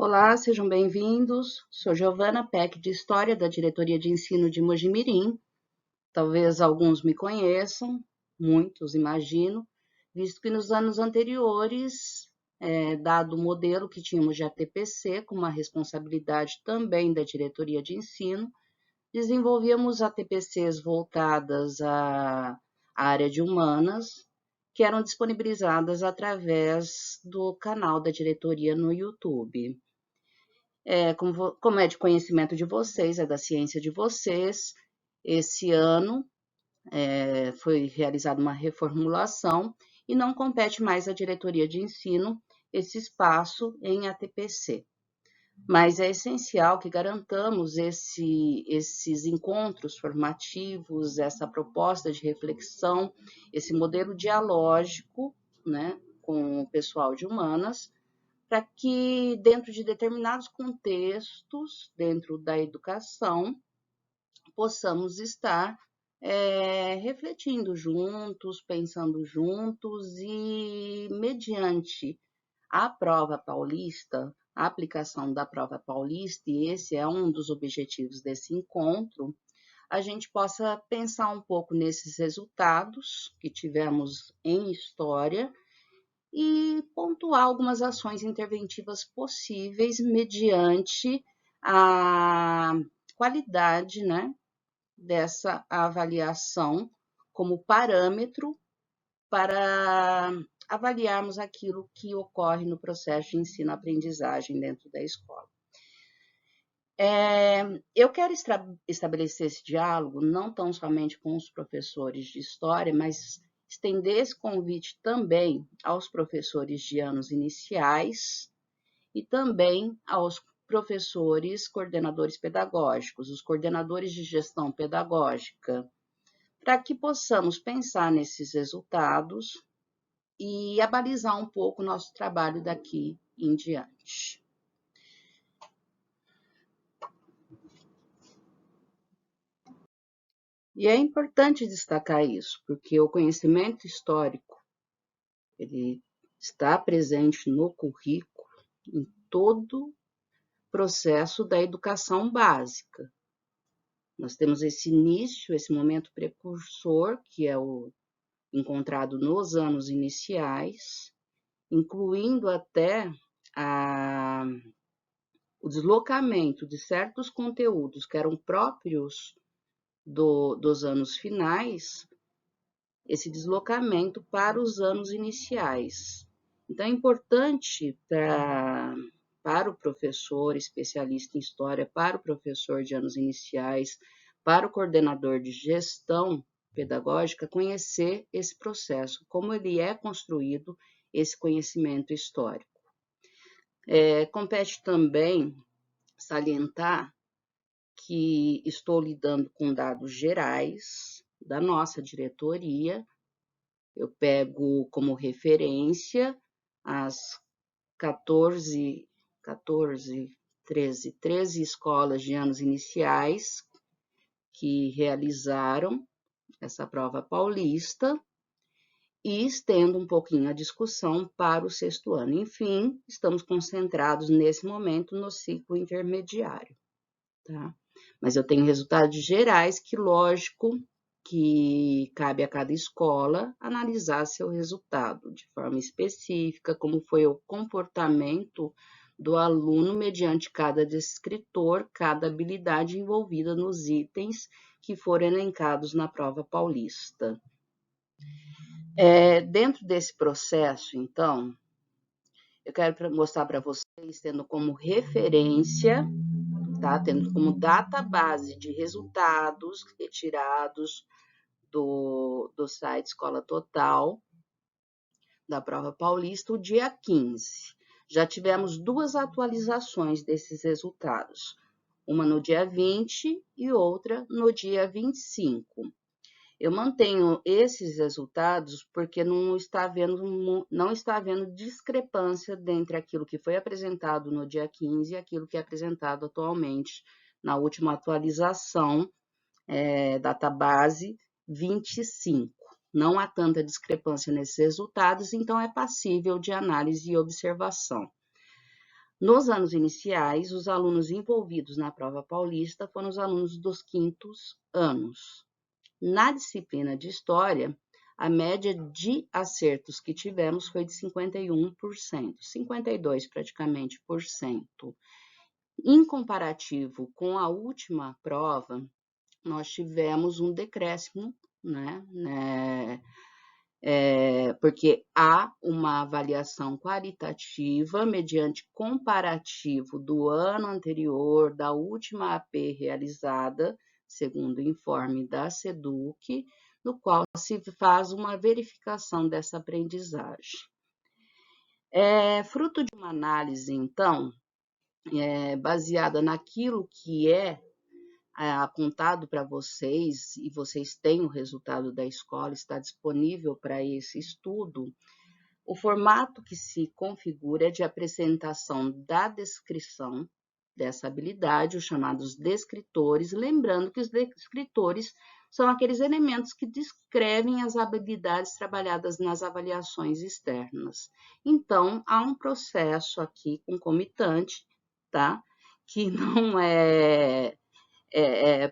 Olá, sejam bem-vindos. Sou Giovana Peck, de História da Diretoria de Ensino de Mojimirim. Talvez alguns me conheçam, muitos imagino, visto que nos anos anteriores, dado o modelo que tínhamos de ATPC, com uma responsabilidade também da Diretoria de Ensino, desenvolvíamos ATPCs voltadas à área de humanas, que eram disponibilizadas através do canal da diretoria no YouTube. Como é de conhecimento de vocês, é da ciência de vocês, esse ano foi realizada uma reformulação e não compete mais à diretoria de ensino esse espaço em ATPC. Mas é essencial que garantamos esses encontros formativos, essa proposta de reflexão, esse modelo dialógico, né, com o pessoal de humanas, para que, dentro de determinados contextos, dentro da educação, possamos estar refletindo juntos, pensando juntos e, mediante a prova paulista, a aplicação da prova paulista, e esse é um dos objetivos desse encontro, a gente possa pensar um pouco nesses resultados que tivemos em história e pontuar algumas ações interventivas possíveis mediante a qualidade, né, dessa avaliação como parâmetro para avaliarmos aquilo que ocorre no processo de ensino-aprendizagem dentro da escola. Eu quero estabelecer esse diálogo não tão somente com os professores de história, mas estender esse convite também aos professores de anos iniciais e também aos professores coordenadores pedagógicos, os coordenadores de gestão pedagógica, para que possamos pensar nesses resultados e abalizar um pouco o nosso trabalho daqui em diante. E é importante destacar isso, porque o conhecimento histórico ele está presente no currículo em todo o processo da educação básica. Nós temos esse início, esse momento precursor, que é o encontrado nos anos iniciais, incluindo até o deslocamento de certos conteúdos que eram próprios dos anos finais, esse deslocamento para os anos iniciais. Então, é importante para o professor especialista em história, para o professor de anos iniciais, para o coordenador de gestão pedagógica, conhecer esse processo, como ele é construído, esse conhecimento histórico. Compete também salientar que estou lidando com dados gerais da nossa diretoria. Eu pego como referência as 13 escolas de anos iniciais que realizaram essa prova paulista e estendo um pouquinho a discussão para o sexto ano. Enfim, estamos concentrados nesse momento no ciclo intermediário, tá? Mas eu tenho resultados gerais que, lógico, que cabe a cada escola analisar seu resultado de forma específica, como foi o comportamento do aluno mediante cada descritor, cada habilidade envolvida nos itens que foram elencados na prova paulista. Dentro desse processo, então, eu quero mostrar para vocês, tendo como referência, tá? Tendo como database de resultados retirados do site Escola Total, da prova paulista, o dia 15. Já tivemos 2 atualizações desses resultados, uma no dia 20 e outra no dia 25. Eu mantenho esses resultados porque não está havendo discrepância dentre aquilo que foi apresentado no dia 15 e aquilo que é apresentado atualmente na última atualização, database 25. Não há tanta discrepância nesses resultados, então é passível de análise e observação. Nos anos iniciais, os alunos envolvidos na prova paulista foram os alunos dos quintos anos. Na disciplina de História, a média de acertos que tivemos foi de 51%, 52% praticamente por cento. Em comparativo com a última prova, nós tivemos um decréscimo, né, porque há uma avaliação qualitativa mediante comparativo do ano anterior, da última AP realizada, segundo o informe da SEDUC, no qual se faz uma verificação dessa aprendizagem. Fruto de uma análise, então, baseada naquilo que é apontado para vocês, e vocês têm o resultado da escola, está disponível para esse estudo, o formato que se configura é de apresentação da descrição dessa habilidade, os chamados descritores, lembrando que os descritores são aqueles elementos que descrevem as habilidades trabalhadas nas avaliações externas. Então, há um processo aqui concomitante, tá? Que não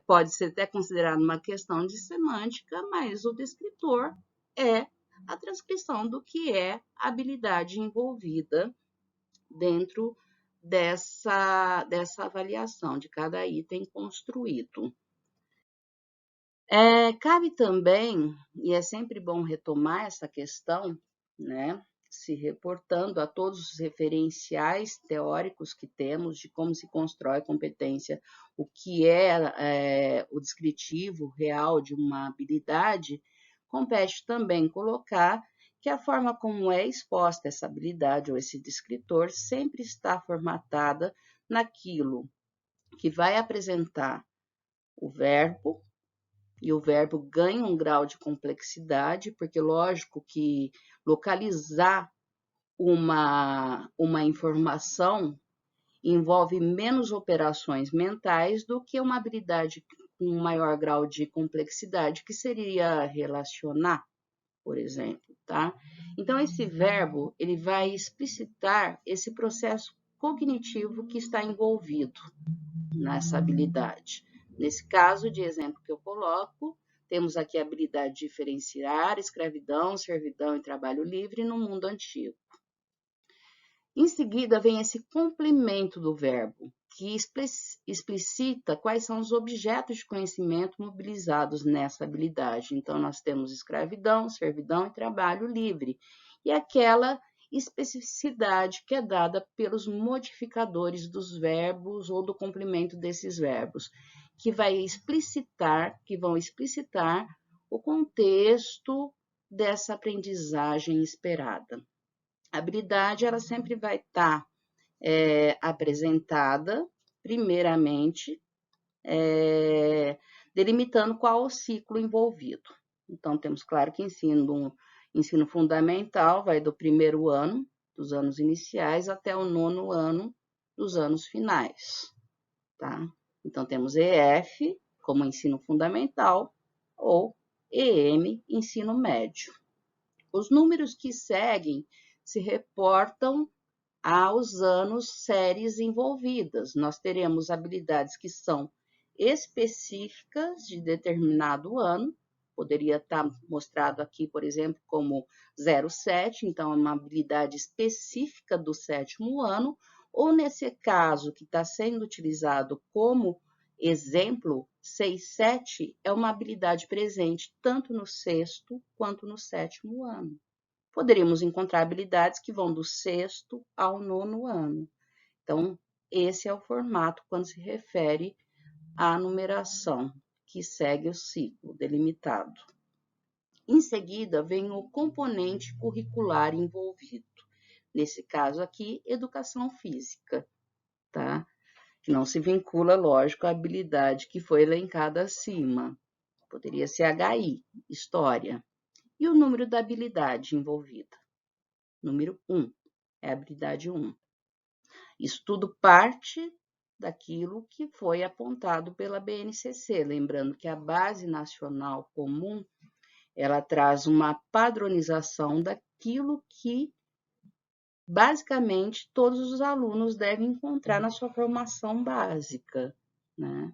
pode ser até considerado uma questão de semântica, mas o descritor é a transcrição do que é a habilidade envolvida dentro dessa avaliação de cada item construído. Cabe também, e é sempre bom retomar essa questão, né, se reportando a todos os referenciais teóricos que temos de como se constrói competência, o que é o descritivo real de uma habilidade, compete também colocar que a forma como é exposta essa habilidade ou esse descritor sempre está formatada naquilo que vai apresentar o verbo, e o verbo ganha um grau de complexidade, porque lógico que localizar uma informação envolve menos operações mentais do que uma habilidade com um maior grau de complexidade, que seria relacionar, por exemplo, tá? Então, esse verbo, ele vai explicitar esse processo cognitivo que está envolvido nessa habilidade. Nesse caso de exemplo que eu coloco, temos aqui a habilidade de diferenciar escravidão, servidão e trabalho livre no mundo antigo. Em seguida, vem esse complemento do verbo, que explicita quais são os objetos de conhecimento mobilizados nessa habilidade. Então, nós temos escravidão, servidão e trabalho livre. E aquela especificidade que é dada pelos modificadores dos verbos ou do complemento desses verbos, que vão explicitar o contexto dessa aprendizagem esperada. A habilidade, ela sempre vai estar apresentada, primeiramente, delimitando qual o ciclo envolvido. Então, temos claro que ensino fundamental vai do primeiro ano, dos anos iniciais, até o nono ano, dos anos finais, tá? Então, temos EF como ensino fundamental ou EM, ensino médio. Os números que seguem se reportam aos anos séries envolvidas. Nós teremos habilidades que são específicas de determinado ano, poderia estar mostrado aqui, por exemplo, como 07, então é uma habilidade específica do sétimo ano, ou nesse caso que está sendo utilizado como exemplo, 6-7 é uma habilidade presente tanto no sexto quanto no sétimo ano. Poderíamos encontrar habilidades que vão do sexto ao nono ano. Então, esse é o formato quando se refere à numeração, que segue o ciclo delimitado. Em seguida, vem o componente curricular envolvido. Nesse caso aqui, educação física, tá? Que não se vincula, lógico, à habilidade que foi elencada acima. Poderia ser HI, história. E o número da habilidade envolvida? Número 1, é a habilidade 1. Isso tudo parte daquilo que foi apontado pela BNCC, lembrando que a Base Nacional Comum, ela traz uma padronização daquilo que basicamente todos os alunos devem encontrar na sua formação básica, né?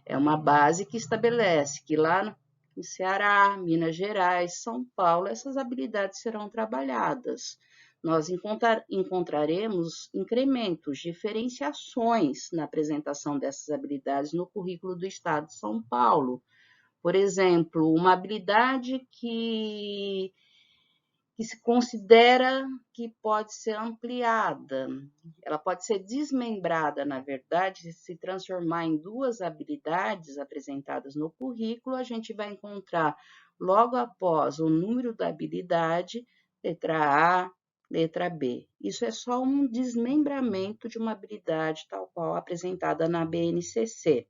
É uma base que estabelece que lá no Ceará, Minas Gerais, São Paulo, essas habilidades serão trabalhadas. Nós encontraremos incrementos, diferenciações na apresentação dessas habilidades no currículo do Estado de São Paulo. Por exemplo, uma habilidade que se considera que pode ser ampliada. Ela pode ser desmembrada, na verdade, se transformar em duas habilidades apresentadas no currículo, a gente vai encontrar logo após o número da habilidade, letra A, letra B. Isso é só um desmembramento de uma habilidade tal qual apresentada na BNCC.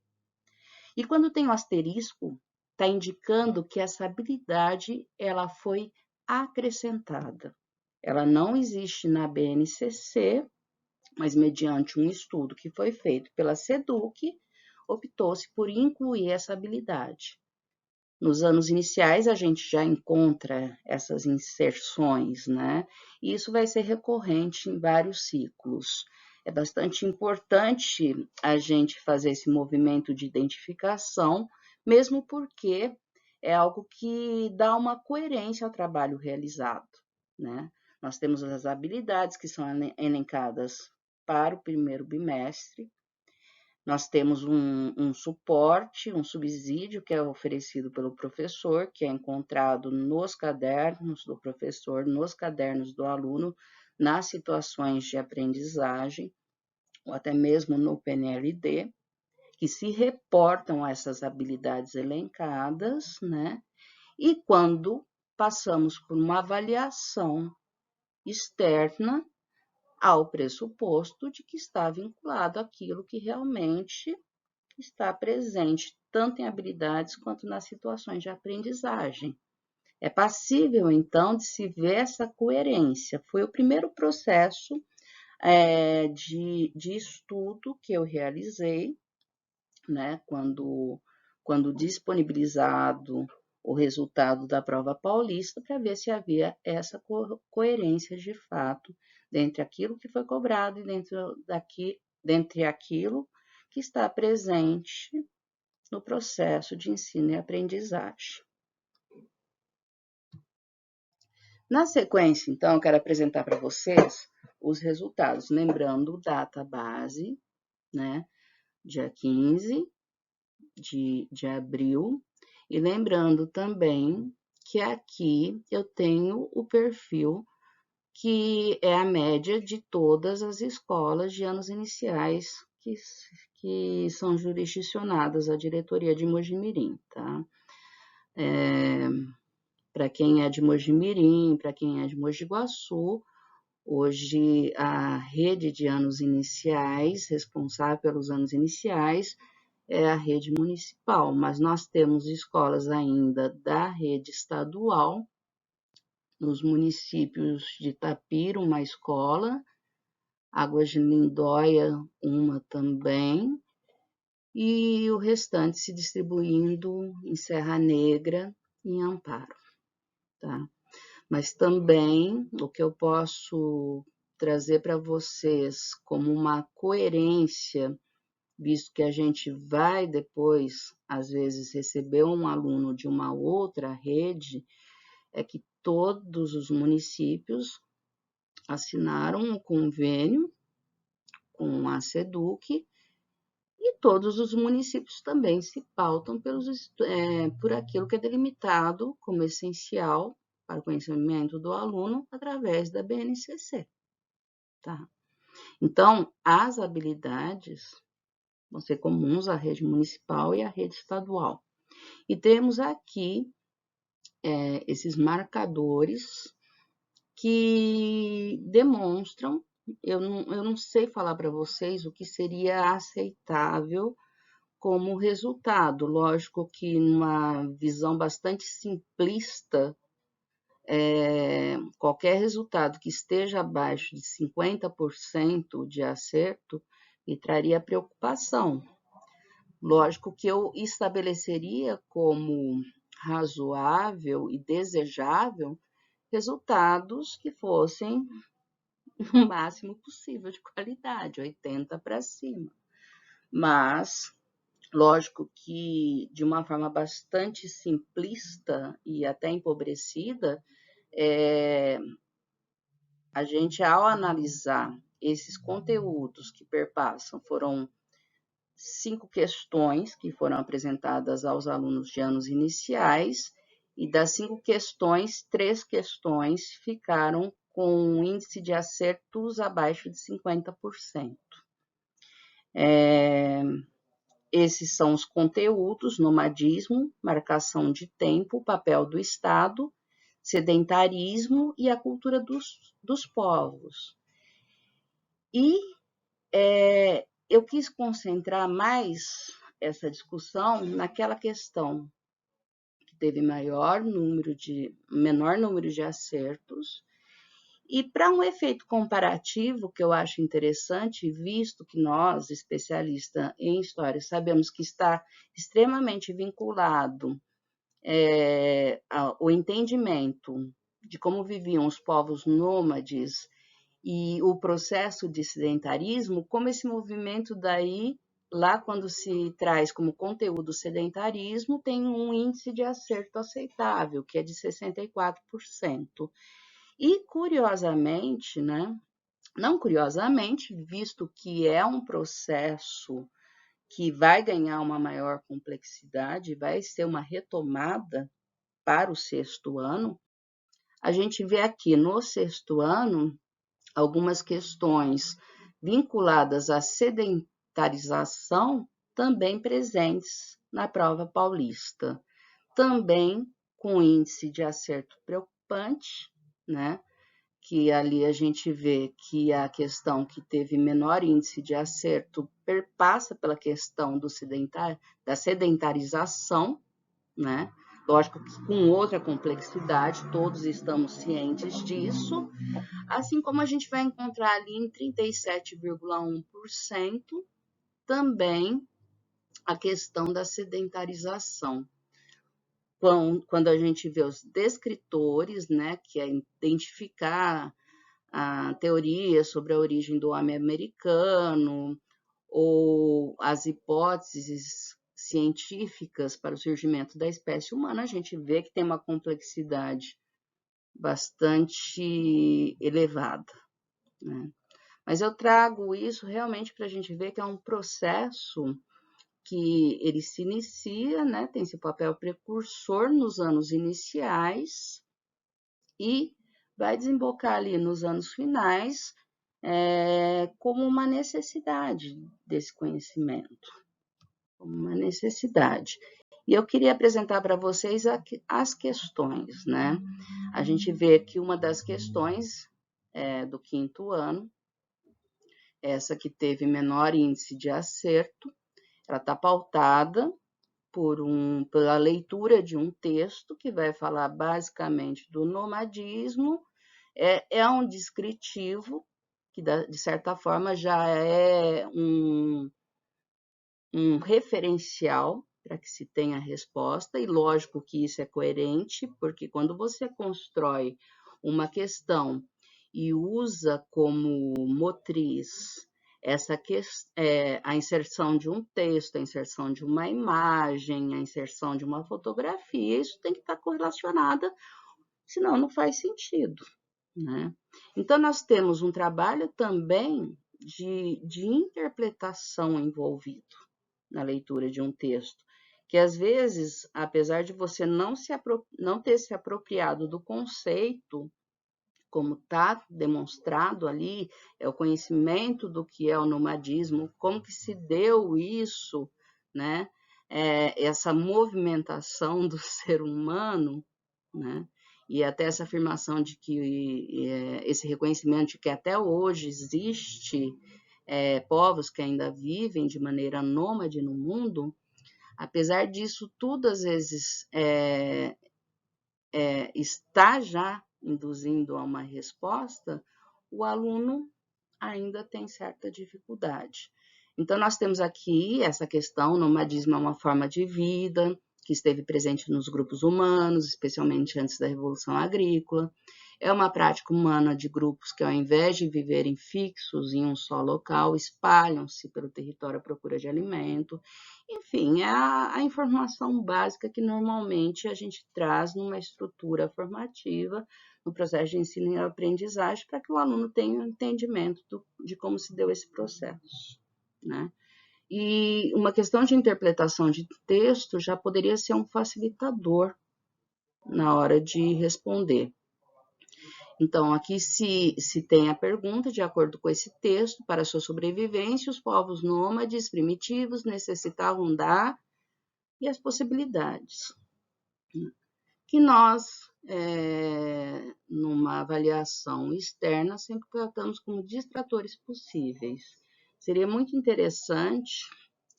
E quando tem o asterisco, está indicando que essa habilidade ela foi acrescentada. Ela não existe na BNCC, mas mediante um estudo que foi feito pela SEDUC, optou-se por incluir essa habilidade. Nos anos iniciais, a gente já encontra essas inserções, né? E isso vai ser recorrente em vários ciclos. É bastante importante a gente fazer esse movimento de identificação, mesmo porque é algo que dá uma coerência ao trabalho realizado, né? Nós temos as habilidades que são elencadas para o primeiro bimestre. Nós temos um suporte, um subsídio que é oferecido pelo professor, que é encontrado nos cadernos do professor, nos cadernos do aluno, nas situações de aprendizagem, ou até mesmo no PNLD, que se reportam a essas habilidades elencadas, né? E quando passamos por uma avaliação externa, ao pressuposto de que está vinculado àquilo que realmente está presente, tanto em habilidades quanto nas situações de aprendizagem. É passível, então, de se ver essa coerência. Foi o primeiro processo de estudo que eu realizei, né, quando disponibilizado o resultado da prova paulista, para ver se havia essa coerência de fato dentre aquilo que foi cobrado e dentre aquilo que está presente no processo de ensino e aprendizagem. Na sequência, então, eu quero apresentar para vocês os resultados, lembrando data base, né, dia 15 de abril, e lembrando também que aqui eu tenho o perfil que é a média de todas as escolas de anos iniciais que são jurisdicionadas à diretoria de Mojimirim, tá? Para quem é de Mojimirim, para quem é de Mogi Guaçu, hoje a rede de anos iniciais, responsável pelos anos iniciais, é a rede municipal, mas nós temos escolas ainda da rede estadual, nos municípios de Itapira, uma escola, Águas de Lindóia, uma também, e o restante se distribuindo em Serra Negra e em Amparo, tá? Mas também o que eu posso trazer para vocês como uma coerência, visto que a gente vai depois, às vezes, receber um aluno de uma outra rede, é que todos os municípios assinaram um convênio com a SEDUC e todos os municípios também se pautam por aquilo que é delimitado como essencial para o conhecimento do aluno através da BNCC, tá? Então, as habilidades vão ser comuns à rede municipal e à rede estadual. E temos aqui esses marcadores que demonstram, eu não sei falar para vocês o que seria aceitável como resultado. Lógico que numa visão bastante simplista, qualquer resultado que esteja abaixo de 50% de acerto me traria preocupação. Lógico que eu estabeleceria como razoável e desejável resultados que fossem o máximo possível de qualidade, 80 para cima. Mas, lógico que de uma forma bastante simplista e até empobrecida, a gente, ao analisar esses conteúdos que perpassam, foram 5 questões que foram apresentadas aos alunos de anos iniciais, e das 5 questões, 3 questões ficaram com um índice de acertos abaixo de 50%. Esses são os conteúdos: nomadismo, marcação de tempo, papel do Estado, sedentarismo e a cultura dos povos. E eu quis concentrar mais essa discussão naquela questão que teve menor número de acertos, e para um efeito comparativo que eu acho interessante, visto que nós, especialistas em história, sabemos que está extremamente vinculado ao entendimento de como viviam os povos nômades e o processo de sedentarismo, como esse movimento daí, lá quando se traz como conteúdo sedentarismo, tem um índice de acerto aceitável, que é de 64%. E, curiosamente, né, não curiosamente, visto que é um processo que vai ganhar uma maior complexidade, vai ser uma retomada para o 6º ano, a gente vê aqui no 6º ano algumas questões vinculadas à sedentarização também presentes na prova paulista. Também com índice de acerto preocupante, né? Que ali a gente vê que a questão que teve menor índice de acerto perpassa pela questão da sedentarização, né? Lógico que com outra complexidade, todos estamos cientes disso, assim como a gente vai encontrar ali em 37,1% também a questão da sedentarização. Quando a gente vê os descritores, né, que é identificar a teoria sobre a origem do homem americano, ou as hipóteses científicas para o surgimento da espécie humana, a gente vê que tem uma complexidade bastante elevada, né? Mas eu trago isso realmente para a gente ver que é um processo que ele se inicia, né, tem esse papel precursor nos anos iniciais e vai desembocar ali nos anos finais como uma necessidade desse conhecimento, como uma necessidade. E eu queria apresentar para vocês as questões, né? A gente vê que uma das questões do 5º ano, essa que teve menor índice de acerto, ela está pautada pela leitura de um texto que vai falar basicamente do nomadismo. É um descritivo que, de certa forma, já é um referencial para que se tenha a resposta, e lógico que isso é coerente, porque quando você constrói uma questão e usa como motriz a inserção de um texto, a inserção de uma imagem, a inserção de uma fotografia, isso tem que estar correlacionada, senão não faz sentido, né? Então, nós temos um trabalho também de interpretação envolvido na leitura de um texto, que às vezes, apesar de você não ter se apropriado do conceito, como está demonstrado ali, é o conhecimento do que é o nomadismo, como que se deu isso, né? Essa movimentação do ser humano, né? E até essa afirmação de que esse reconhecimento de que até hoje existe povos que ainda vivem de maneira nômade no mundo, apesar disso tudo, às vezes, está já induzindo a uma resposta, o aluno ainda tem certa dificuldade. Então, nós temos aqui essa questão: o nomadismo é uma forma de vida que esteve presente nos grupos humanos, especialmente antes da Revolução Agrícola. É uma prática humana de grupos que, ao invés de viverem fixos em um só local, espalham-se pelo território à procura de alimento. Enfim, é a informação básica que normalmente a gente traz numa estrutura formativa, no processo de ensino e aprendizagem, para que o aluno tenha um entendimento de como se deu esse processo, né? E uma questão de interpretação de texto já poderia ser um facilitador na hora de responder. Então, aqui se tem a pergunta, de acordo com esse texto, para sua sobrevivência, os povos nômades primitivos necessitavam da e as possibilidades, que nós, numa avaliação externa, sempre tratamos como distratores possíveis. Seria muito interessante,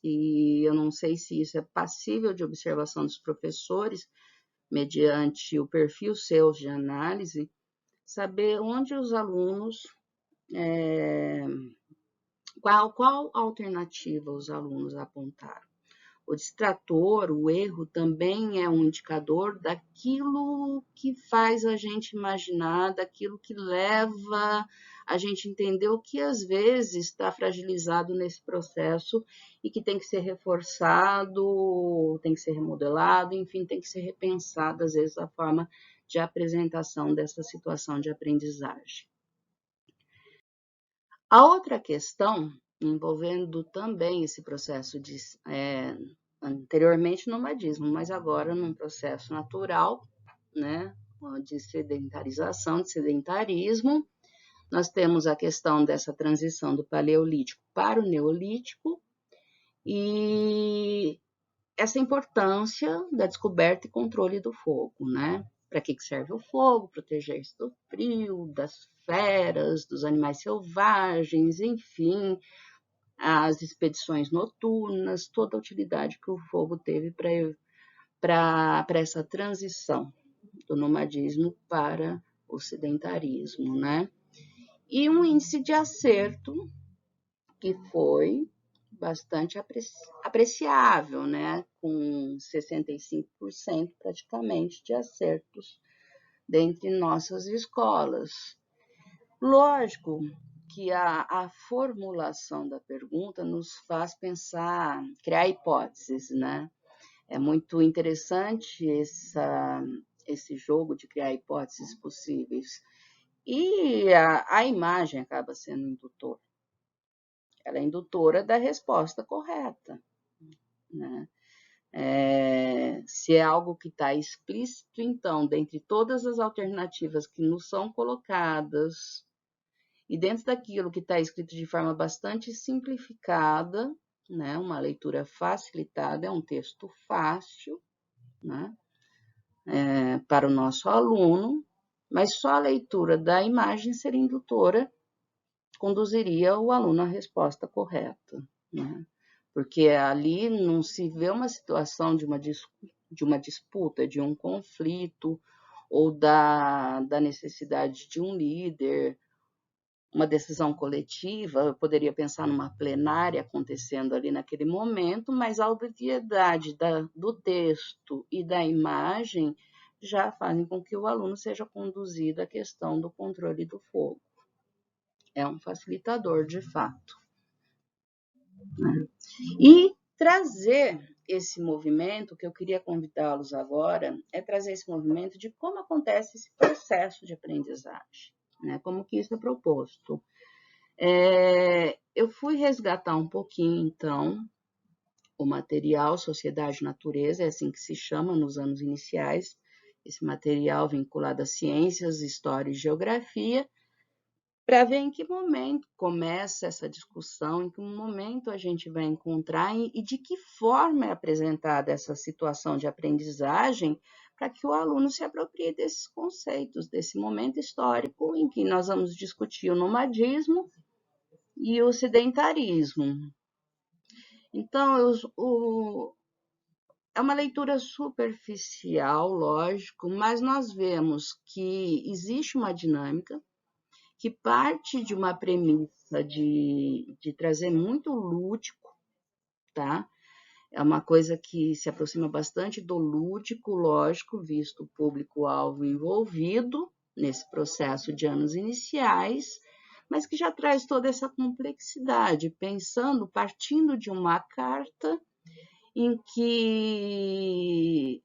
e eu não sei se isso é passível de observação dos professores, mediante o perfil seu de análise, saber onde os alunos, qual alternativa os alunos apontaram. O distrator, o erro, também é um indicador daquilo que faz a gente imaginar, daquilo que leva a gente entender o que às vezes está fragilizado nesse processo e que tem que ser reforçado, tem que ser remodelado, enfim, tem que ser repensado, às vezes, a forma de apresentação dessa situação de aprendizagem. A outra questão, envolvendo também esse processo de, anteriormente nomadismo, mas agora num processo natural, né, de sedentarização, de sedentarismo, nós temos a questão dessa transição do paleolítico para o neolítico e essa importância da descoberta e controle do fogo, né? Para que serve o fogo? Proteger-se do frio, das feras, dos animais selvagens, enfim, as expedições noturnas, toda a utilidade que o fogo teve para essa transição do nomadismo para o sedentarismo, né? E um índice de acerto que foi bastante apreciável, né? Com 65% praticamente de acertos dentre nossas escolas. Lógico que a formulação da pergunta nos faz pensar, criar hipóteses, né? É muito interessante esse jogo de criar hipóteses possíveis. E a imagem acaba sendo indutora. Ela é indutora da resposta correta, né? Se é algo que está explícito, então, dentre todas as alternativas que nos são colocadas, e dentro daquilo que está escrito de forma bastante simplificada, né, uma leitura facilitada, é um texto fácil, né, para o nosso aluno, mas só a leitura da imagem seria indutora, conduziria o aluno à resposta correta, né? Porque ali não se vê uma situação de uma disputa, de um conflito, ou da necessidade de um líder, uma decisão coletiva. Eu poderia pensar numa plenária acontecendo ali naquele momento, mas a obviedade do texto e da imagem já fazem com que o aluno seja conduzido à questão do controle do fogo. É um facilitador, de fato, né? E trazer esse movimento, que eu queria convidá-los agora, é trazer esse movimento de como acontece esse processo de aprendizagem, né? Como que isso é proposto. Eu fui resgatar um pouquinho, então, o material Sociedade e Natureza, é assim que se chama nos anos iniciais, esse material vinculado a ciências, história e geografia, para ver em que momento começa essa discussão, em que momento a gente vai encontrar e de que forma é apresentada essa situação de aprendizagem para que o aluno se aproprie desses conceitos, desse momento histórico em que nós vamos discutir o nomadismo e o sedentarismo. Então, é uma leitura superficial, lógico, mas nós vemos que existe uma dinâmica que parte de uma premissa de trazer muito lúdico, tá? É uma coisa que se aproxima bastante do lúdico, lógico, visto o público-alvo envolvido, nesse processo de anos iniciais, mas que já traz toda essa complexidade, partindo de uma carta em que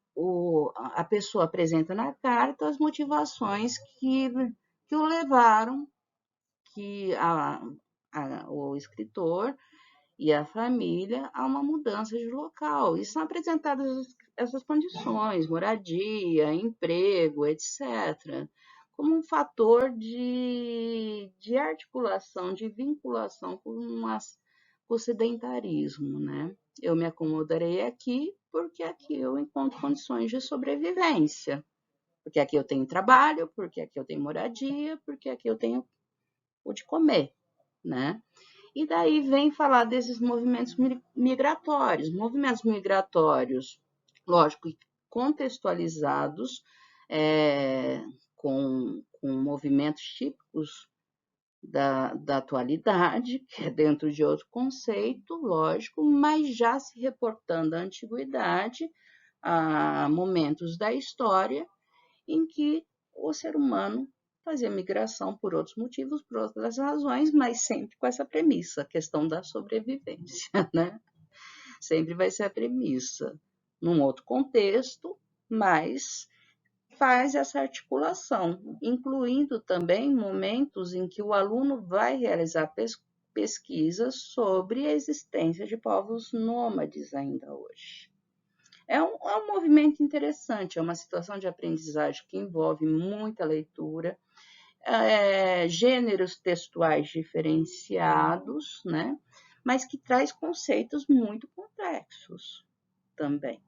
a pessoa apresenta na carta as motivações que o levaram, o escritor e a família a uma mudança de local. E são apresentadas essas condições, moradia, emprego, etc., como um fator de articulação, de vinculação com o sedentarismo, né? Eu me acomodarei aqui porque aqui eu encontro condições de sobrevivência, porque aqui eu tenho trabalho, porque aqui eu tenho moradia, porque aqui eu tenho o de comer, né? E daí vem falar desses movimentos migratórios. Movimentos migratórios, lógico, contextualizados com movimentos típicos da atualidade, que é dentro de outro conceito, lógico, mas já se reportando à antiguidade, a momentos da história em que o ser humano fazia migração por outros motivos, por outras razões, mas sempre com essa premissa, a questão da sobrevivência, né? Sempre vai ser a premissa, num outro contexto, mas faz essa articulação, incluindo também momentos em que o aluno vai realizar pesquisas sobre a existência de povos nômades ainda hoje. É um movimento interessante, é uma situação de aprendizagem que envolve muita leitura, gêneros textuais diferenciados, né? Mas que traz conceitos muito complexos também.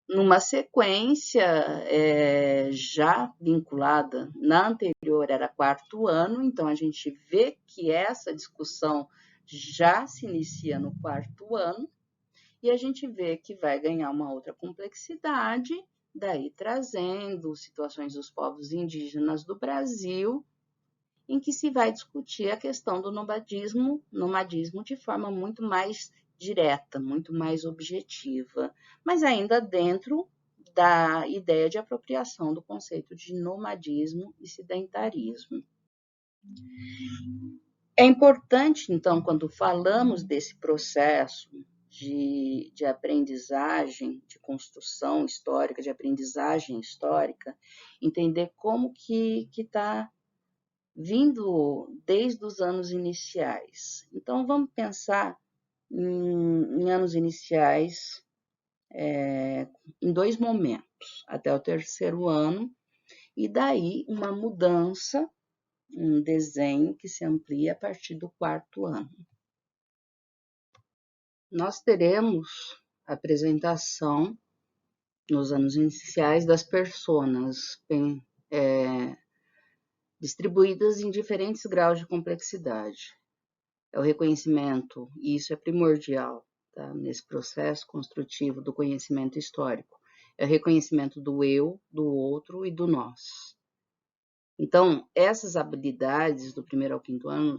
Numa sequência já vinculada, na anterior era quarto ano, então a gente vê que essa discussão já se inicia no quarto ano, e a gente vê que vai ganhar uma outra complexidade, daí trazendo situações dos povos indígenas do Brasil, em que se vai discutir a questão do nomadismo de forma muito mais direta, muito mais objetiva, mas ainda dentro da ideia de apropriação do conceito de nomadismo e sedentarismo. É importante, então, quando falamos desse processo de aprendizagem, de construção histórica, de aprendizagem histórica, entender como que está vindo desde os anos iniciais. Então, vamos pensar em anos iniciais em dois momentos, até o terceiro ano, e daí uma mudança, um desenho que se amplia a partir do quarto ano. Nós teremos a apresentação nos anos iniciais das personas distribuídas em diferentes graus de complexidade. É o reconhecimento, e isso é primordial, tá? Nesse processo construtivo do conhecimento histórico, é o reconhecimento do eu, do outro e do nós. Então, essas habilidades do primeiro ao quinto ano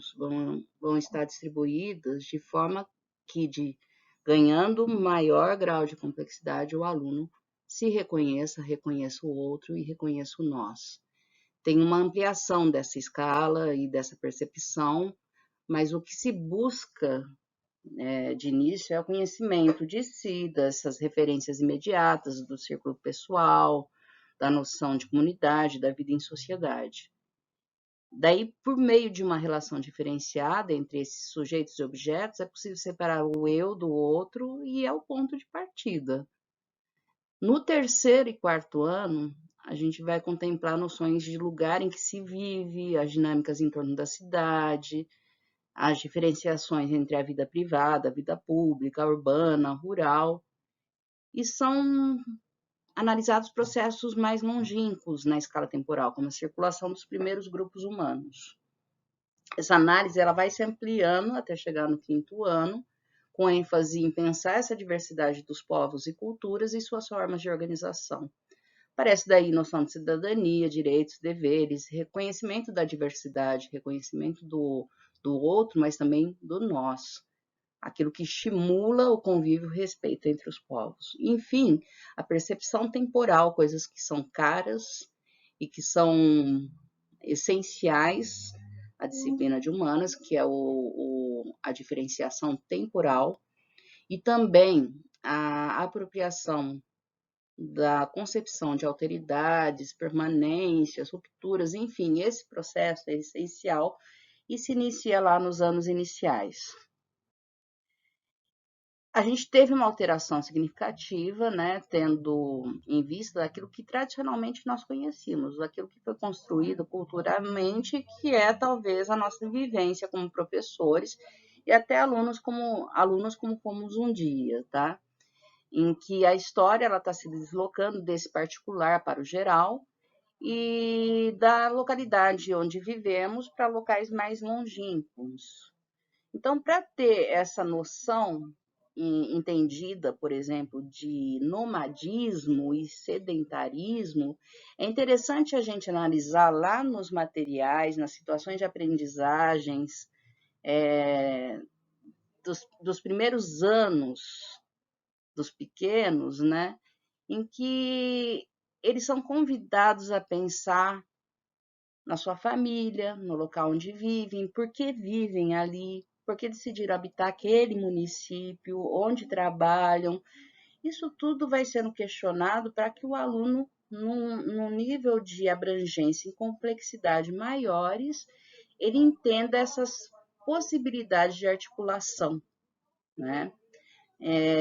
vão estar distribuídas de forma que, ganhando maior grau de complexidade, o aluno se reconheça o outro e reconheça o nós. Tem uma ampliação dessa escala e dessa percepção, mas o que se busca de início é o conhecimento de si, dessas referências imediatas do círculo pessoal, da noção de comunidade, da vida em sociedade. Daí, por meio de uma relação diferenciada entre esses sujeitos e objetos, é possível separar o eu do outro e é o ponto de partida. No terceiro e quarto ano, a gente vai contemplar noções de lugar em que se vive, as dinâmicas em torno da cidade, as diferenciações entre a vida privada, a vida pública, a urbana, a rural, e são analisados processos mais longínquos na escala temporal, como a circulação dos primeiros grupos humanos. Essa análise ela vai se ampliando até chegar no quinto ano, com ênfase em pensar essa diversidade dos povos e culturas e suas formas de organização. Aparece daí noção de cidadania, direitos, deveres, reconhecimento da diversidade, reconhecimento do outro, mas também do nós. Aquilo que estimula o convívio e o respeito entre os povos. Enfim, a percepção temporal, coisas que são caras e que são essenciais à disciplina de humanas, que é a diferenciação temporal, e também a apropriação da concepção de alteridades, permanências, rupturas, enfim, esse processo é essencial e se inicia lá nos anos iniciais. A gente teve uma alteração significativa, né, tendo em vista aquilo que tradicionalmente nós conhecíamos, aquilo que foi construído culturalmente, que é talvez a nossa vivência como professores e até alunos como fomos um dia, tá? Em que a história ela está se deslocando desse particular para o geral e da localidade onde vivemos para locais mais longínquos. Então, para ter essa noção entendida, por exemplo, de nomadismo e sedentarismo, é interessante a gente analisar lá nos materiais, nas situações de aprendizagens, dos primeiros anos dos pequenos, né, em que eles são convidados a pensar na sua família, no local onde vivem, por que vivem ali, por que decidiram habitar aquele município, onde trabalham. Isso tudo vai sendo questionado para que o aluno, num nível de abrangência e complexidade maiores, ele entenda essas possibilidades de articulação, né?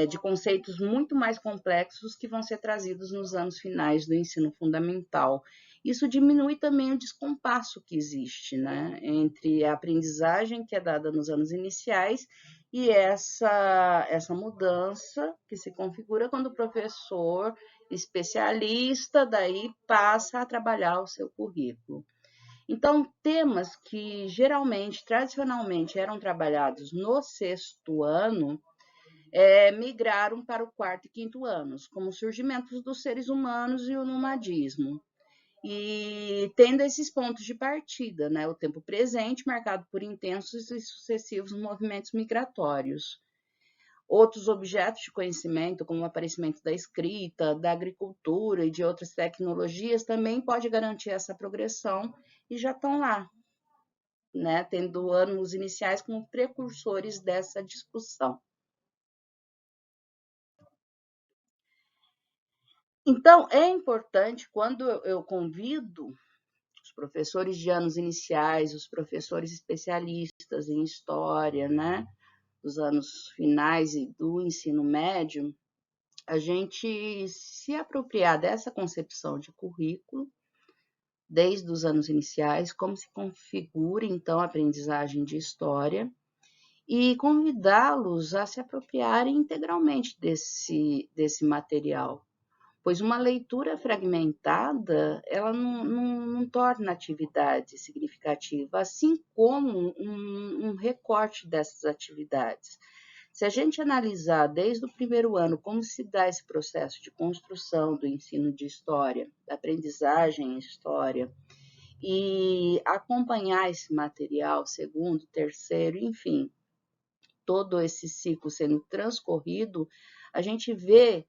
De conceitos muito mais complexos que vão ser trazidos nos anos finais do ensino fundamental. Isso diminui também o descompasso que existe, né, entre a aprendizagem que é dada nos anos iniciais e essa mudança que se configura quando o professor especialista daí passa a trabalhar o seu currículo. Então, temas que geralmente, tradicionalmente, eram trabalhados no sexto ano, migraram para o quarto e quinto anos, como o surgimento dos seres humanos e o nomadismo. E tendo esses pontos de partida, né, o tempo presente marcado por intensos e sucessivos movimentos migratórios. Outros objetos de conhecimento, como o aparecimento da escrita, da agricultura e de outras tecnologias, também pode garantir essa progressão e já estão lá, né, tendo anos iniciais como precursores dessa discussão. Então, é importante, quando eu convido os professores de anos iniciais, os professores especialistas em história, né, dos anos finais e do ensino médio, a gente se apropriar dessa concepção de currículo, desde os anos iniciais, como se configura, então, a aprendizagem de história, e convidá-los a se apropriarem integralmente desse material, pois uma leitura fragmentada, ela não torna a atividade significativa, assim como um recorte dessas atividades. Se a gente analisar desde o primeiro ano como se dá esse processo de construção do ensino de história, da aprendizagem em história, e acompanhar esse material, segundo, terceiro, enfim, todo esse ciclo sendo transcorrido, a gente vê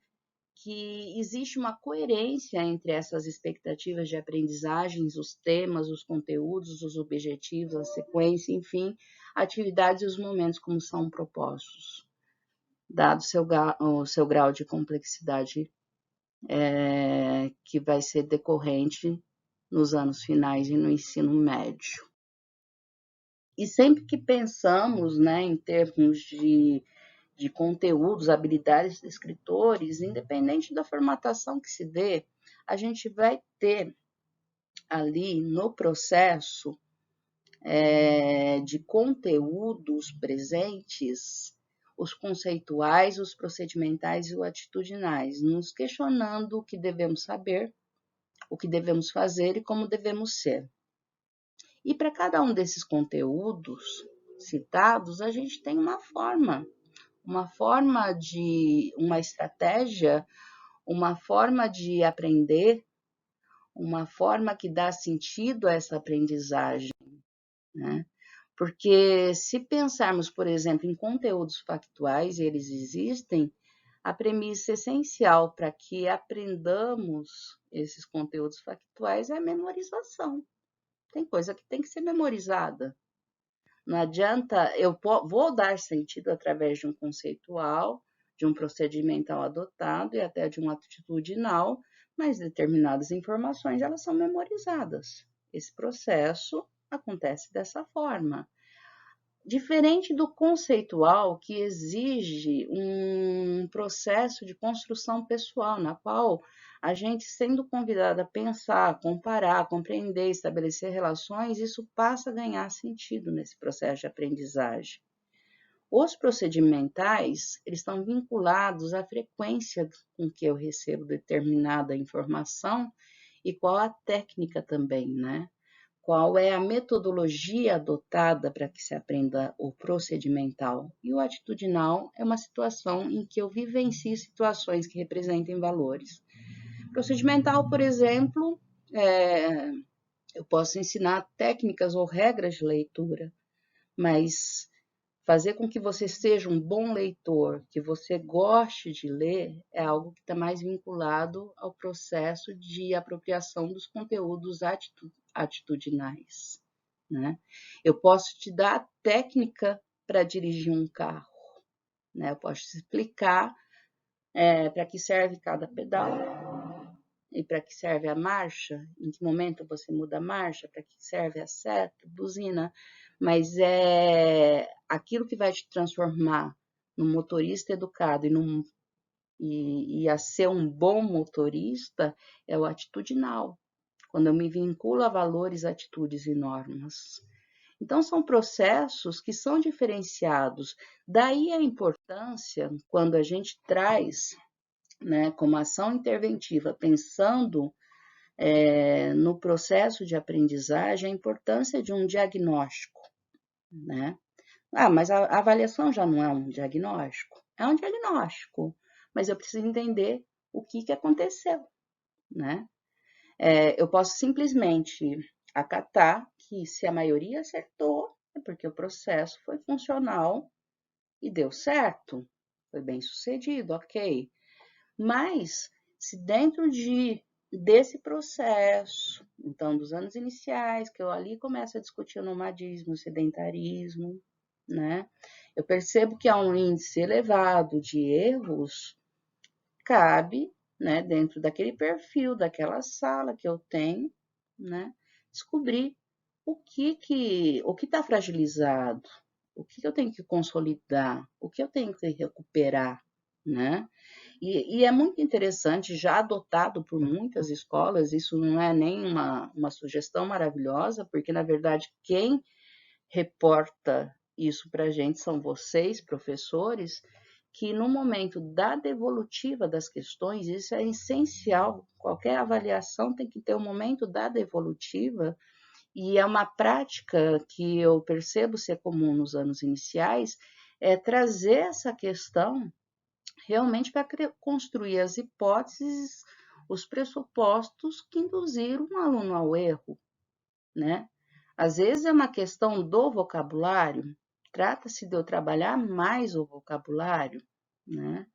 que existe uma coerência entre essas expectativas de aprendizagens, os temas, os conteúdos, os objetivos, a sequência, enfim, atividades e os momentos como são propostos, dado o seu grau de complexidade que vai ser decorrente nos anos finais e no ensino médio. E sempre que pensamos, né, em termos de conteúdos, habilidades de escritores, independente da formatação que se dê, a gente vai ter ali no processo de conteúdos presentes os conceituais, os procedimentais e os atitudinais, nos questionando o que devemos saber, o que devemos fazer e como devemos ser. E para cada um desses conteúdos citados, a gente tem uma forma uma estratégia, uma forma de aprender, uma forma que dá sentido a essa aprendizagem, né? Porque se pensarmos, por exemplo, em conteúdos factuais, eles existem, a premissa essencial para que aprendamos esses conteúdos factuais é a memorização. Tem coisa que tem que ser memorizada. Não adianta, vou dar sentido através de um conceitual, de um procedimental adotado e até de um atitudinal, mas determinadas informações elas são memorizadas. Esse processo acontece dessa forma. Diferente do conceitual, que exige um processo de construção pessoal, na qual a gente, sendo convidado a pensar, comparar, compreender, estabelecer relações, isso passa a ganhar sentido nesse processo de aprendizagem. Os procedimentais, eles estão vinculados à frequência com que eu recebo determinada informação e qual a técnica também, né? Qual é a metodologia adotada para que se aprenda o procedimental? E o atitudinal é uma situação em que eu vivencio situações que representem valores. Procedimental, por exemplo, eu posso ensinar técnicas ou regras de leitura, mas fazer com que você seja um bom leitor, que você goste de ler, é algo que está mais vinculado ao processo de apropriação dos conteúdos atitudinais, né? Eu posso te dar a técnica para dirigir um carro, né? Eu posso te explicar para que serve cada pedal e para que serve a marcha, em que momento você muda a marcha, para que serve a seta, buzina, mas é aquilo que vai te transformar num motorista educado e a ser um bom motorista é o atitudinal, quando eu me vinculo a valores, atitudes e normas. Então, são processos que são diferenciados. Daí a importância, quando a gente traz, né, como ação interventiva, pensando no processo de aprendizagem, a importância de um diagnóstico, né? Mas a avaliação já não é um diagnóstico? É um diagnóstico, mas eu preciso entender o que aconteceu, né? Eu posso simplesmente acatar que se a maioria acertou, é porque o processo foi funcional e deu certo, foi bem sucedido, ok. Mas se dentro desse processo, então dos anos iniciais, que eu ali começo a discutir o nomadismo, o sedentarismo, né? Eu percebo que há um índice elevado de erros, cabe, né, dentro daquele perfil, daquela sala que eu tenho, né, descobrir o que está fragilizado, o que eu tenho que consolidar, o que eu tenho que recuperar, né? E é muito interessante, já adotado por muitas escolas, isso não é nem uma sugestão maravilhosa, porque, na verdade, quem reporta isso para a gente são vocês, professores, que no momento da devolutiva das questões, isso é essencial, qualquer avaliação tem que ter o momento da devolutiva, e é uma prática que eu percebo ser comum nos anos iniciais, é trazer essa questão realmente para construir as hipóteses, os pressupostos que induziram um aluno ao erro, né? Às vezes é uma questão do vocabulário, trata-se de eu trabalhar mais o vocabulário, né?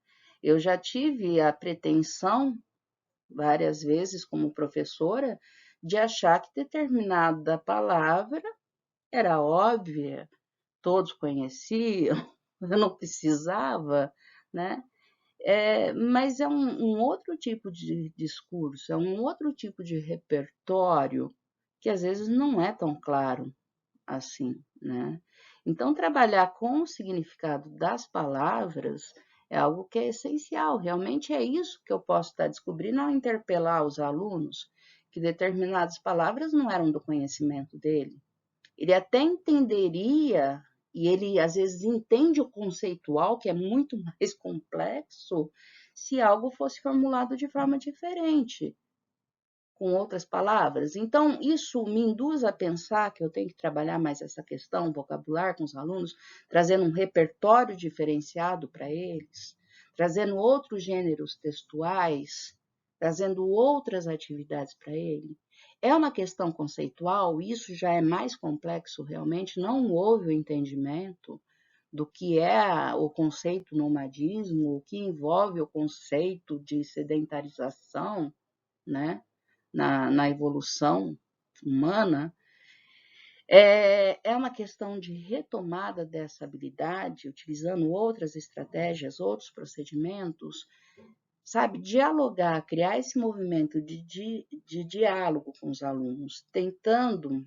Eu já tive a pretensão, várias vezes como professora, de achar que determinada palavra era óbvia, todos conheciam, eu não precisava, né? Mas é um outro tipo de discurso, é um outro tipo de repertório que às vezes não é tão claro assim, né? Então, trabalhar com o significado das palavras é algo que é essencial. Realmente é isso que eu posso estar descobrindo ao interpelar os alunos, que determinadas palavras não eram do conhecimento dele. Ele até entenderia, e ele às vezes entende o conceitual, que é muito mais complexo, se algo fosse formulado de forma diferente, com outras palavras. Então, isso me induz a pensar que eu tenho que trabalhar mais essa questão, vocabular com os alunos, trazendo um repertório diferenciado para eles, trazendo outros gêneros textuais, trazendo outras atividades para ele. É uma questão conceitual, isso já é mais complexo realmente, não houve o entendimento, do que é o conceito nomadismo, o que envolve o conceito de sedentarização, né, na evolução humana, é uma questão de retomada dessa habilidade, utilizando outras estratégias, outros procedimentos, sabe? Dialogar, criar esse movimento de diálogo com os alunos, tentando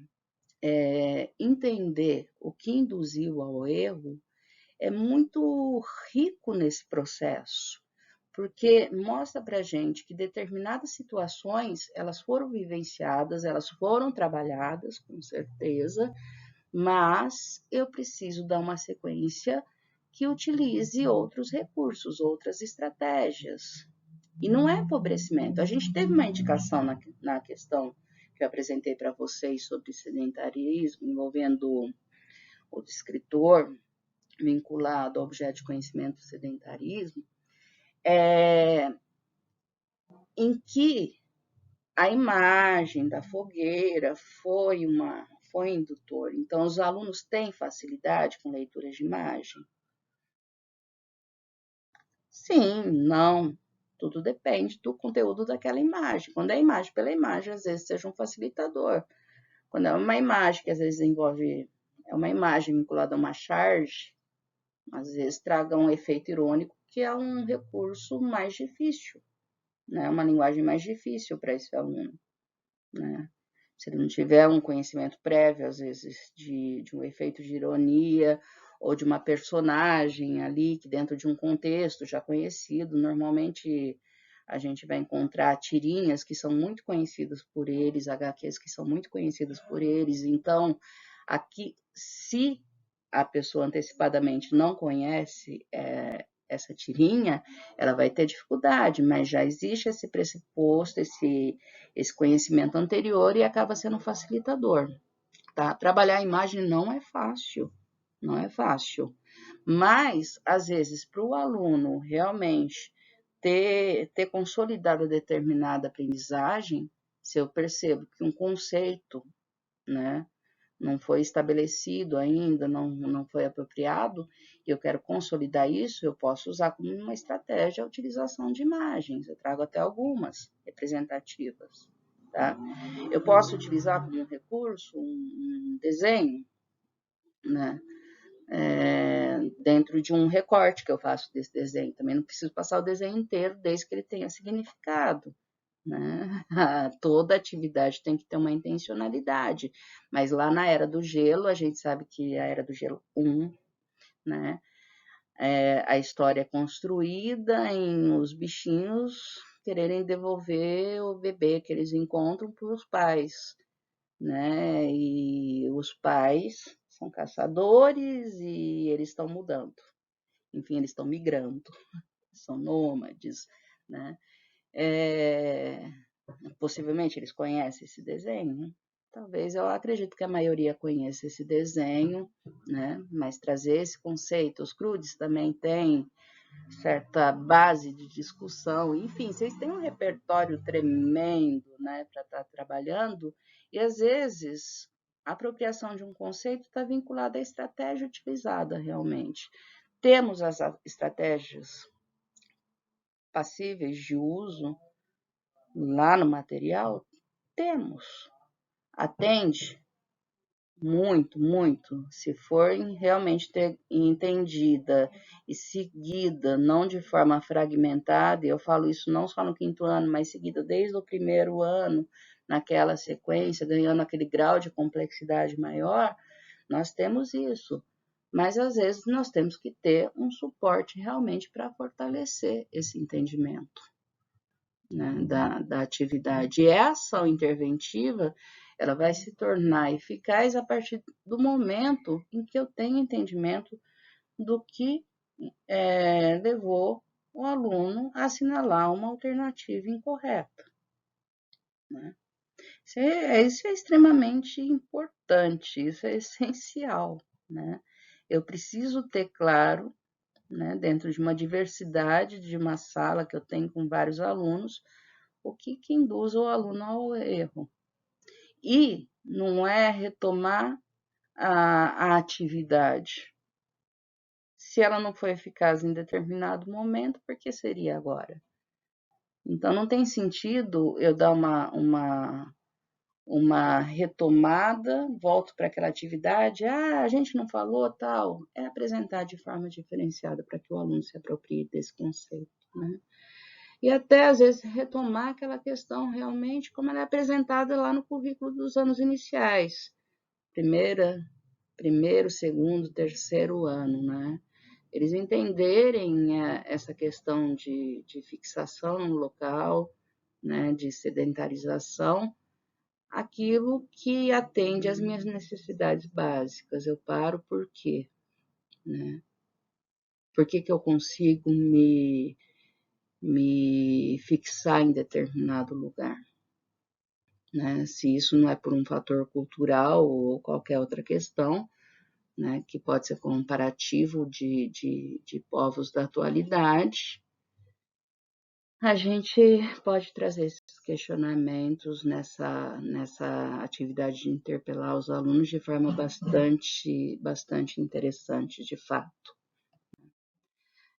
entender o que induziu ao erro, é muito rico nesse processo, porque mostra para a gente que determinadas situações, elas foram vivenciadas, elas foram trabalhadas, com certeza, mas eu preciso dar uma sequência que utilize outros recursos, outras estratégias. E não é empobrecimento. A gente teve uma indicação na questão que eu apresentei para vocês sobre sedentarismo, envolvendo o descritor vinculado ao objeto de conhecimento sedentarismo, em que a imagem da fogueira foi indutor. Então, os alunos têm facilidade com leituras de imagem? Sim, não. Tudo depende do conteúdo daquela imagem. Quando é imagem pela imagem, às vezes seja um facilitador. Quando é uma imagem que às vezes envolve, é uma imagem vinculada a uma charge, às vezes traga um efeito irônico, que é um recurso mais difícil, né? Uma linguagem mais difícil para esse aluno, né? Se ele não tiver um conhecimento prévio, às vezes, de um efeito de ironia ou de uma personagem ali, que dentro de um contexto já conhecido, normalmente a gente vai encontrar tirinhas que são muito conhecidas por eles, HQs que são muito conhecidas por eles. Então, aqui, se a pessoa antecipadamente não conhece essa tirinha, ela vai ter dificuldade, mas já existe esse pressuposto, esse conhecimento anterior e acaba sendo um facilitador, tá? Trabalhar a imagem não é fácil, não é fácil, mas às vezes para o aluno realmente ter consolidado determinada aprendizagem, se eu percebo que um conceito, né, não foi estabelecido ainda, não foi apropriado, e eu quero consolidar isso, eu posso usar como uma estratégia a utilização de imagens. Eu trago até algumas representativas, tá? Eu posso utilizar como um recurso um desenho, né? Dentro de um recorte que eu faço desse desenho. Também não preciso passar o desenho inteiro, desde que ele tenha significado, né? Toda atividade tem que ter uma intencionalidade, mas lá na Era do Gelo, a gente sabe que a Era do Gelo 1, né? A história é construída em os bichinhos quererem devolver o bebê que eles encontram para os pais, né? E os pais são caçadores e eles estão mudando. Enfim, eles estão migrando, são nômades, né? Possivelmente eles conhecem esse desenho. Talvez eu acredito que a maioria conheça esse desenho, né? Mas trazer esse conceito, os crudes também têm certa base de discussão. Enfim, vocês têm um repertório tremendo, né, para estar trabalhando, e às vezes a apropriação de um conceito está vinculada à estratégia utilizada realmente. Temos as estratégias passíveis de uso lá no material? Temos. Atende? Muito, muito. Se for realmente entendida e seguida, não de forma fragmentada, e eu falo isso não só no quinto ano, mas seguida desde o primeiro ano, naquela sequência, ganhando aquele grau de complexidade maior, nós temos isso. Mas às vezes nós temos que ter um suporte realmente para fortalecer esse entendimento, né, da atividade. E a ação interventiva, ela vai se tornar eficaz a partir do momento em que eu tenho entendimento do que levou o aluno a assinalar uma alternativa incorreta, né? Isso é extremamente importante, isso é essencial, né? Eu preciso ter claro, né, dentro de uma diversidade de uma sala que eu tenho com vários alunos, o que induz o aluno ao erro. E não é retomar a atividade, se ela não foi eficaz em determinado momento, por que seria agora? Então, não tem sentido eu dar uma retomada, volto para aquela atividade, a gente não falou tal, é apresentar de forma diferenciada para que o aluno se aproprie desse conceito, né? E até, às vezes, retomar aquela questão realmente como ela é apresentada lá no currículo dos anos iniciais, primeiro, segundo, terceiro ano, né? Eles entenderem essa questão de fixação no local, né, de sedentarização, aquilo que atende às minhas necessidades básicas. Eu paro por quê? Né? Por que eu consigo me fixar em determinado lugar? Né? Se isso não é por um fator cultural ou qualquer outra questão, né, que pode ser comparativo de povos da atualidade, a gente pode trazer esses questionamentos nessa atividade de interpelar os alunos de forma bastante interessante, de fato.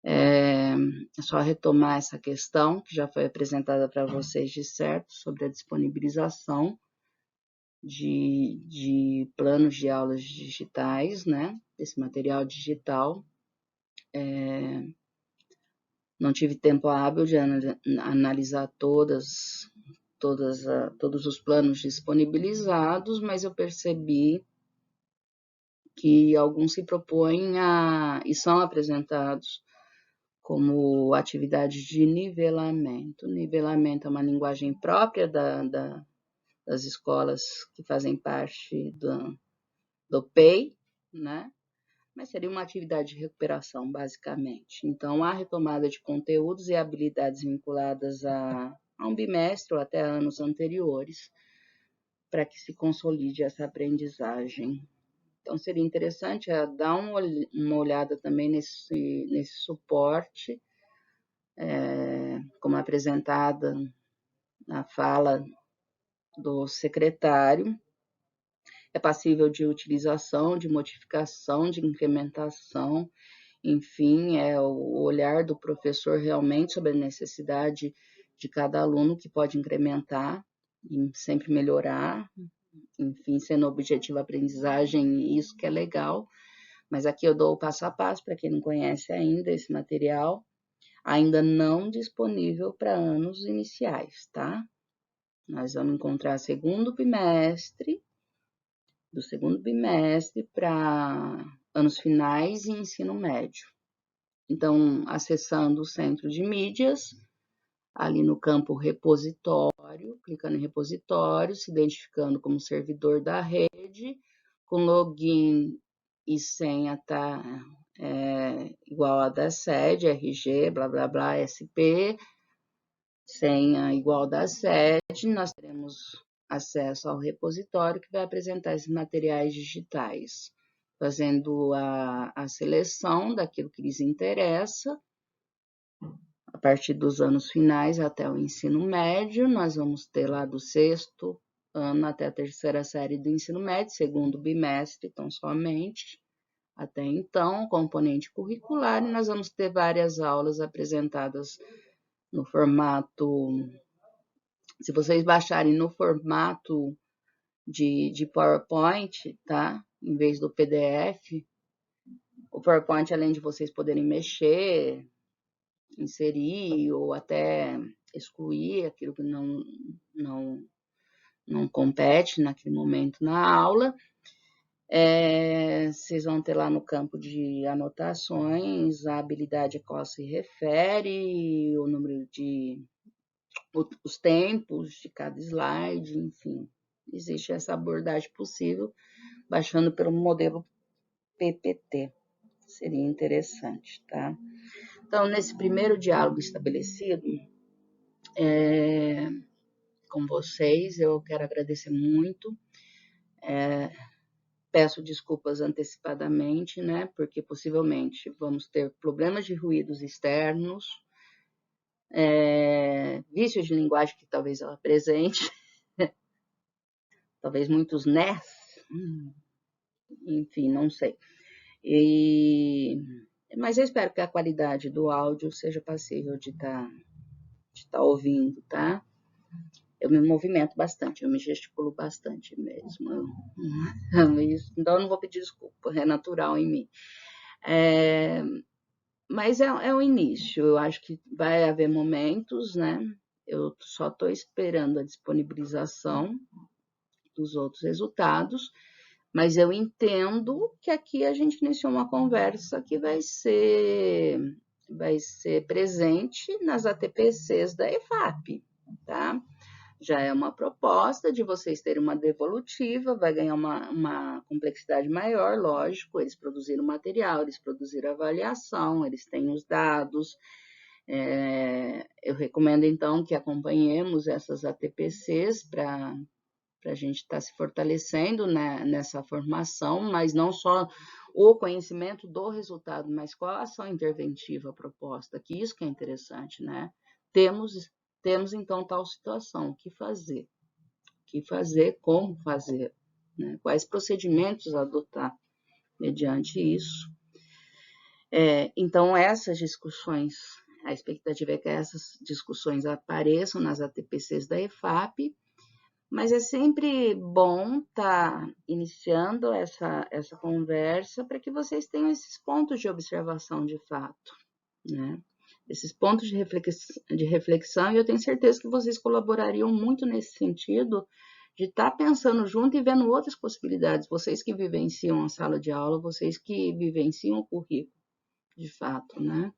É só retomar essa questão que já foi apresentada para vocês de certo, sobre a disponibilização de planos de aulas digitais, né? Esse material digital. Não tive tempo hábil de analisar todos os planos disponibilizados, mas eu percebi que alguns se propõem e são apresentados como atividade de nivelamento. Nivelamento é uma linguagem própria das escolas que fazem parte do PEI, né? Mas seria uma atividade de recuperação, basicamente. Então, a retomada de conteúdos e habilidades vinculadas a um bimestre ou até anos anteriores, para que se consolide essa aprendizagem. Então, seria interessante dar uma olhada também nesse suporte, como apresentada na fala do secretário. É passível de utilização, de modificação, de incrementação, enfim, é o olhar do professor realmente sobre a necessidade de cada aluno que pode incrementar e sempre melhorar, enfim, sendo objetivo a aprendizagem, isso que é legal. Mas aqui eu dou o passo a passo para quem não conhece ainda esse material, ainda não disponível para anos iniciais, tá? Nós vamos encontrar do segundo bimestre para anos finais e ensino médio. Então, acessando o centro de mídias, ali no campo repositório, clicando em repositório, se identificando como servidor da rede, com login e senha tá igual a da sede, RG, blá blá blá, SP, senha igual da sede, nós teremos acesso ao repositório que vai apresentar esses materiais digitais, fazendo a seleção daquilo que lhes interessa. A partir dos anos finais até o ensino médio, nós vamos ter lá do sexto ano até a terceira série do ensino médio, segundo bimestre, tão somente. Até então, componente curricular, e nós vamos ter várias aulas apresentadas no formato, se vocês baixarem no formato de PowerPoint, tá? Em vez do PDF, o PowerPoint, além de vocês poderem mexer, inserir ou até excluir aquilo que não compete naquele momento na aula, vocês vão ter lá no campo de anotações a habilidade a qual se refere, o número os tempos de cada slide, enfim. Existe essa abordagem possível, baixando pelo modelo PPT. Seria interessante, tá? Então, nesse primeiro diálogo estabelecido com vocês, eu quero agradecer muito. Peço desculpas antecipadamente, né? Porque possivelmente vamos ter problemas de ruídos externos, vícios de linguagem que talvez ela apresente, talvez muitos nés, enfim, não sei. E Mas eu espero que a qualidade do áudio seja passível de tá ouvindo, tá? Eu me movimento bastante, eu me gesticulo bastante mesmo. Então, eu não vou pedir desculpa, é natural em mim. Mas é o início, eu acho que vai haver momentos, né? Eu só estou esperando a disponibilização dos outros resultados, mas eu entendo que aqui a gente iniciou uma conversa que vai ser presente nas ATPCs da EFAP, tá? Já é uma proposta de vocês terem uma devolutiva, vai ganhar uma complexidade maior, lógico, eles produziram material, eles produziram avaliação, eles têm os dados. Eu recomendo, então, que acompanhemos essas ATPCs para a gente estar se fortalecendo, né, nessa formação, mas não só o conhecimento do resultado, mas qual a ação interventiva proposta, que isso que é interessante, né? Temos então tal situação, o que fazer? Como fazer, né? Quais procedimentos adotar mediante isso. Então, essas discussões, a expectativa é que essas discussões apareçam nas ATPCs da EFAP, mas é sempre bom estar iniciando essa conversa para que vocês tenham esses pontos de observação de fato, né? Esses pontos de reflexão, e eu tenho certeza que vocês colaborariam muito nesse sentido, de estar pensando junto e vendo outras possibilidades. Vocês que vivenciam a sala de aula, vocês que vivenciam o currículo, de fato, né?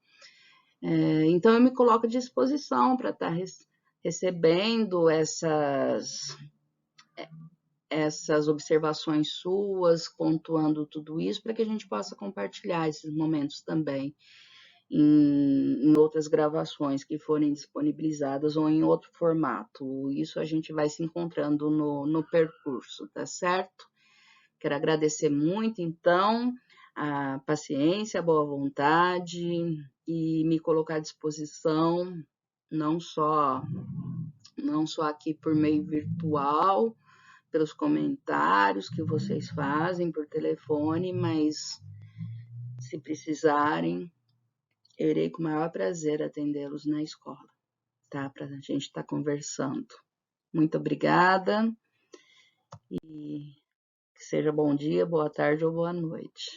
Então, eu me coloco à disposição para estar recebendo essas observações suas, pontuando tudo isso, para que a gente possa compartilhar esses momentos também em outras gravações que forem disponibilizadas ou em outro formato. Isso a gente vai se encontrando no percurso, tá certo? Quero agradecer muito, então, a paciência, a boa vontade e me colocar à disposição, não só aqui por meio virtual, pelos comentários que vocês fazem por telefone, mas se precisarem, eu irei com o maior prazer atendê-los na escola, tá? Para a gente estar conversando. Muito obrigada e que seja bom dia, boa tarde ou boa noite.